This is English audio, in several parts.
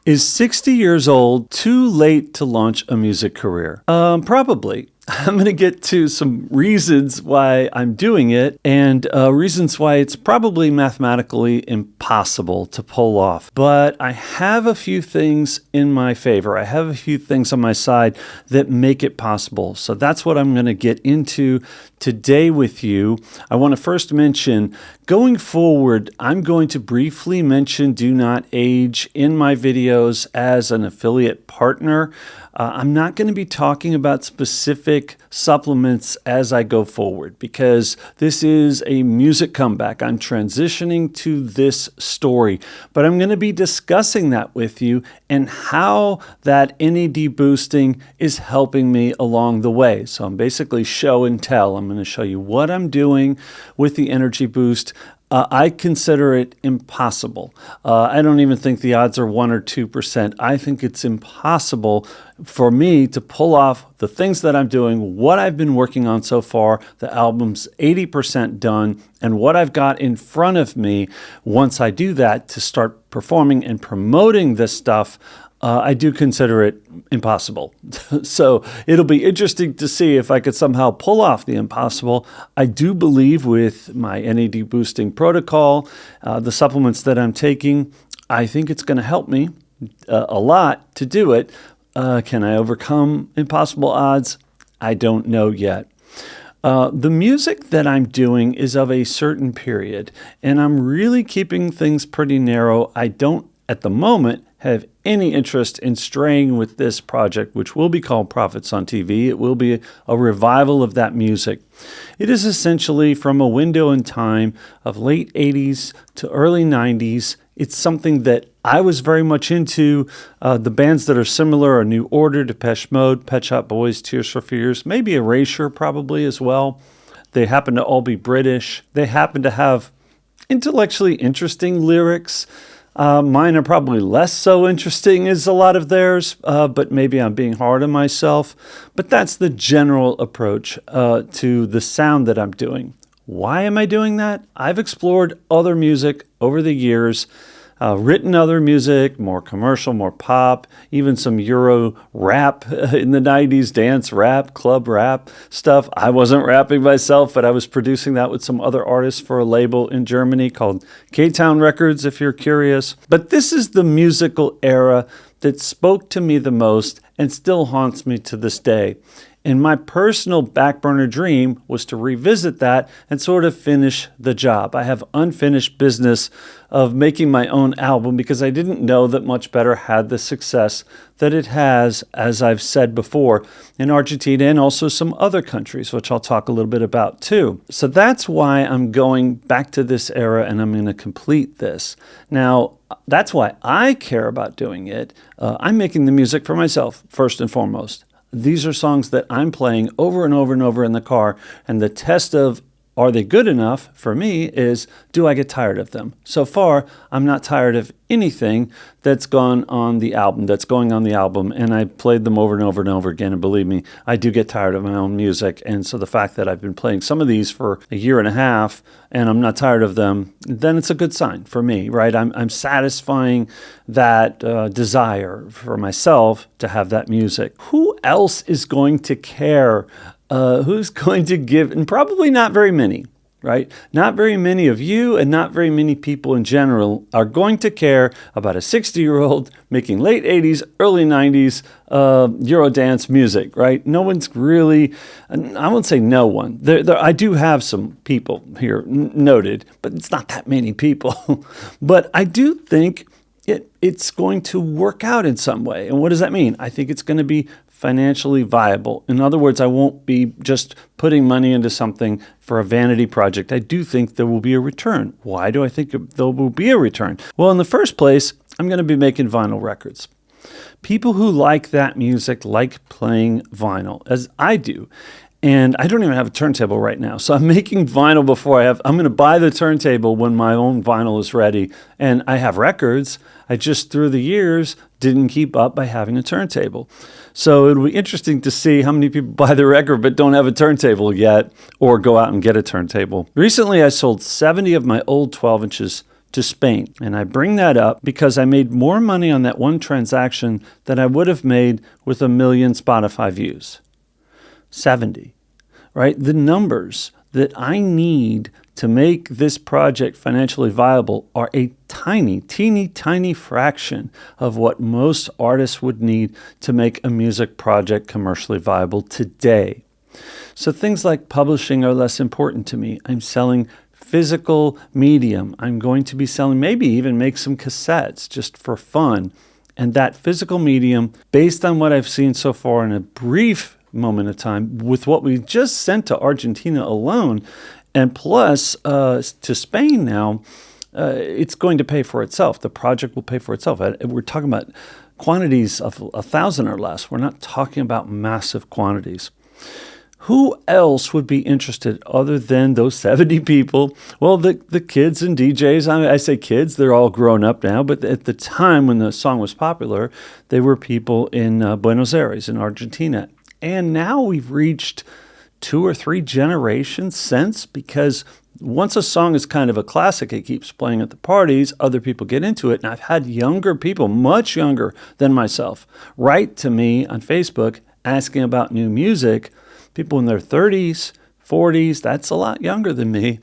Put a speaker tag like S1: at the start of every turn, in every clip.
S1: Is 60 years old too late to launch a music career? Probably. I'm going to get to some reasons why I'm doing it and reasons why it's probably mathematically impossible to pull off. But I have a few things in my favor. I have a few things on my side that make it possible. So that's what I'm going to get into today with you. I want to first mention, going forward, I'm going to briefly mention DoNotAge in my videos as an affiliate partner. I'm not going to be talking about specific supplements as I go forward because this is a music comeback. I'm transitioning to this story, but I'm going to be discussing that with you and how that NAD boosting is helping me along the way. So I'm basically show and tell. I'm going to show you what I'm doing with the energy boost. I consider it impossible. I don't even think the odds are 1 or 2%. I think it's impossible for me to pull off the things that I'm doing, what I've been working on so far. The album's 80% done, and what I've got in front of me once I do that to start performing and promoting this stuff. I do consider it impossible. So it'll be interesting to see if I could somehow pull off the impossible. I do believe with my NAD boosting protocol, the supplements that I'm taking, I think it's going to help me a lot to do it. Can I overcome impossible odds? I don't know yet. The music that I'm doing is of a certain period, and I'm really keeping things pretty narrow. I don't, at the moment, have any interest in straying with this project, which will be called Prophets on TV. It will be a revival of that music. It is essentially from a window in time of late 80s to early 90s. It's something that I was very much into. The bands that are similar are New Order, Depeche Mode, Pet Shop Boys, Tears for Fears, maybe Erasure probably as well. They happen to all be British. They happen to have intellectually interesting lyrics. Mine are probably less so interesting as a lot of theirs, but maybe I'm being hard on myself. But that's the general approach to the sound that I'm doing. Why am I doing that? I've explored other music over the years, written other music, more commercial, more pop, even some Euro rap in the 90s, dance rap, club rap stuff. I wasn't rapping myself, but I was producing that with some other artists for a label in Germany called K-Town Records, if you're curious. But this is the musical era that spoke to me the most and still haunts me to this day. And my personal back burner dream was to revisit that and sort of finish the job. I have unfinished business of making my own album because I didn't know that Much Better had the success that it has, as I've said before, in Argentina and also some other countries, which I'll talk a little bit about too. So that's why I'm going back to this era and I'm going to complete this. Now, that's why I care about doing it. I'm making the music for myself, first and foremost. These are songs that I'm playing over and over and over in the car, and the test of are they good enough for me is, do I get tired of them? So far, I'm not tired of anything that's going on the album, and I played them over and over and over again, and believe me, I do get tired of my own music, and so the fact that I've been playing some of these for a year and a half, and I'm not tired of them, then it's a good sign for me, right? I'm satisfying that desire for myself to have that music. Who else is going to care? Who's going to give? And probably not very many, right? Not very many of you and not very many people in general are going to care about a 60-year-old making late 80s, early 90s Eurodance music, right? No one's really, I won't say no one. I do have some people here noted, but it's not that many people. But I do think it's going to work out in some way. And what does that mean? I think it's going to be financially viable. In other words, I won't be just putting money into something for a vanity project. I do think there will be a return. Why do I think there will be a return? Well, in the first place, I'm going to be making vinyl records. People who like that music like playing vinyl, as I do. And I don't even have a turntable right now. So I'm making vinyl I'm going to buy the turntable when my own vinyl is ready. And I have records. I just, through the years, didn't keep up by having a turntable. So it'll be interesting to see how many people buy the record but don't have a turntable yet or go out and get a turntable. Recently, I sold 70 of my old 12 inches to Spain. And I bring that up because I made more money on that one transaction than I would have made with 1 million Spotify views. 70, right? The numbers that I need to make this project financially viable are a teeny tiny fraction of what most artists would need to make a music project commercially viable today. So things like publishing are less important to me. I'm selling physical medium. I'm going to be selling, maybe even make some cassettes just for fun. And that physical medium, based on what I've seen so far in a brief moment of time, with what we just sent to Argentina alone, and plus to Spain now, it's going to pay for itself. The project will pay for itself. We're talking about quantities of 1,000 or less. We're not talking about massive quantities. Who else would be interested other than those 70 people? Well, the kids and DJs, I say kids, they're all grown up now, but at the time when the song was popular, they were people in Buenos Aires in Argentina. And now we've reached 2 or 3 generations since, because once a song is kind of a classic, it keeps playing at the parties, other people get into it. And I've had younger people, much younger than myself, write to me on Facebook asking about new music. People in their 30s, 40s, that's a lot younger than me,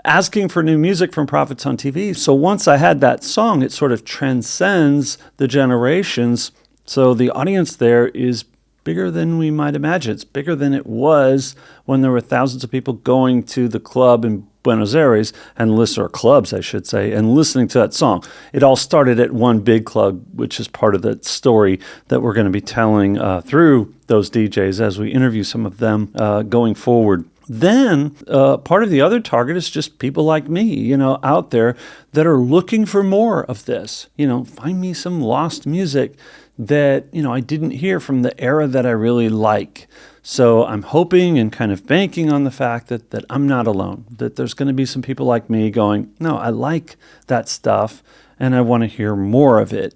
S1: asking for new music from Prophets on TV. So once I had that song, it sort of transcends the generations. So the audience there is bigger than we might imagine. It's bigger than it was when there were thousands of people going to the club in Buenos Aires or clubs, I should say, and listening to that song. It all started at one big club, which is part of the story that we're going to be telling through those DJs as we interview some of them going forward. Then part of the other target is just people like me, out there that are looking for more of this. Find me some lost music that, I didn't hear from the era that I really like. So I'm hoping and kind of banking on the fact that I'm not alone, that there's going to be some people like me going, no, I like that stuff and I want to hear more of it.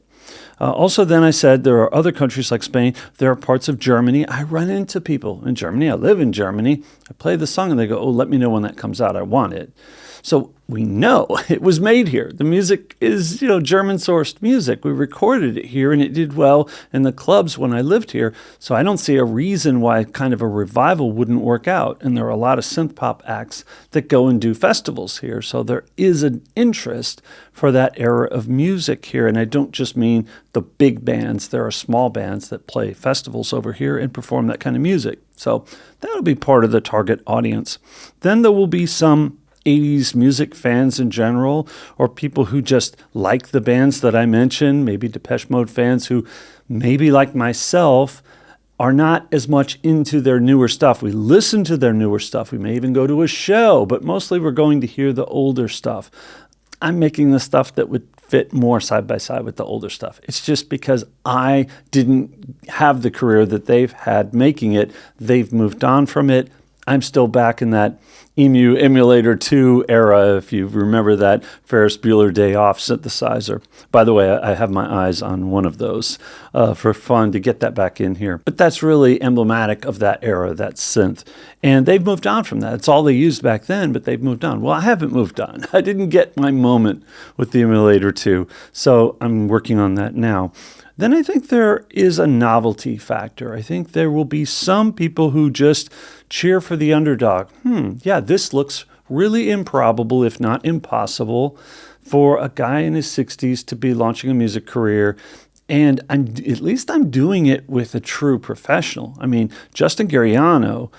S1: Also, then I said there are other countries like Spain. There are parts of Germany. I run into people in Germany. I live in Germany. I play the song and they go, oh, let me know when that comes out. I want it. So we know it was made here. The music is, German-sourced music. We recorded it here and it did well in the clubs when I lived here. So I don't see a reason why kind of a revival wouldn't work out. And there are a lot of synth-pop acts that go and do festivals here. So there is an interest for that era of music here. And I don't just mean the big bands. There are small bands that play festivals over here and perform that kind of music. So that'll be part of the target audience. Then there will be some 80s music fans in general, or people who just like the bands that I mentioned, maybe Depeche Mode fans who maybe like myself are not as much into their newer stuff. We listen to their newer stuff. We may even go to a show, but mostly we're going to hear the older stuff. I'm making the stuff that would fit more side by side with the older stuff. It's just because I didn't have the career that they've had making it. They've moved on from it. I'm still back in that EMU Emulator 2 era, if you remember that Ferris Bueller Day Off synthesizer. By the way, I have my eyes on one of those for fun to get that back in here. But that's really emblematic of that era, that synth. And they've moved on from that. It's all they used back then, but they've moved on. Well, I haven't moved on. I didn't get my moment with the Emulator 2, so I'm working on that now. Then I think there is a novelty factor. I think there will be some people who just cheer for the underdog. Yeah, this looks really improbable, if not impossible, for a guy in his 60s to be launching a music career. And at least I'm doing it with a true professional. I mean, Justin Gariano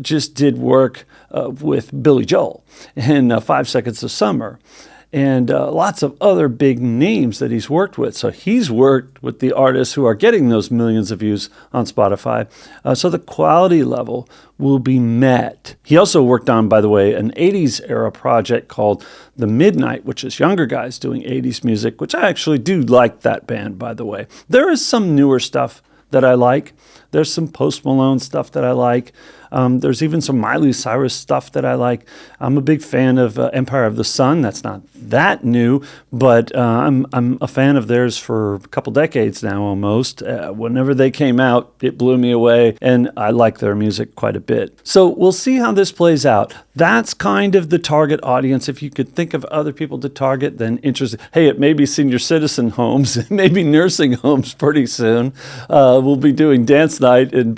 S1: just did work with Billy Joel in 5 Seconds of Summer. And lots of other big names that he's worked with. So he's worked with the artists who are getting those millions of views on Spotify. So the quality level will be met. He also worked on, by the way, an 80s era project called The Midnight, which is younger guys doing 80s music, which I actually do like that band, by the way. There is some newer stuff that I like. There's some Post Malone stuff that I like. There's even some Miley Cyrus stuff that I like. I'm a big fan of Empire of the Sun. That's not that new, but I'm a fan of theirs for a couple decades now almost. Whenever they came out, it blew me away, and I like their music quite a bit. So we'll see how this plays out. That's kind of the target audience. If you could think of other people to target, then interested. Hey, it may be senior citizen homes, it may be nursing homes pretty soon. We'll be doing dance night, and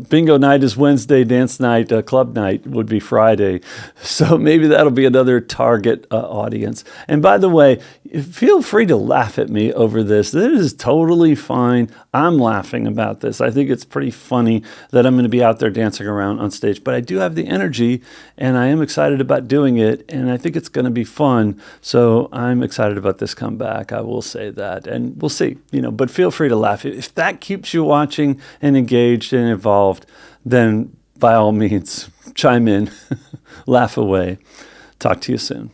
S1: bingo night is Wednesday, dance night, club night would be Friday. So maybe that'll be another target audience. And by the way, feel free to laugh at me over this. This is totally fine. I'm laughing about this. I think it's pretty funny that I'm going to be out there dancing around on stage, but I do have the energy, and I am excited about doing it, and I think it's going to be fun. So I'm excited about this comeback. I will say that, and we'll see. But feel free to laugh. If that keeps you watching and engaged and involved, then by all means, chime in, laugh away. Talk to you soon.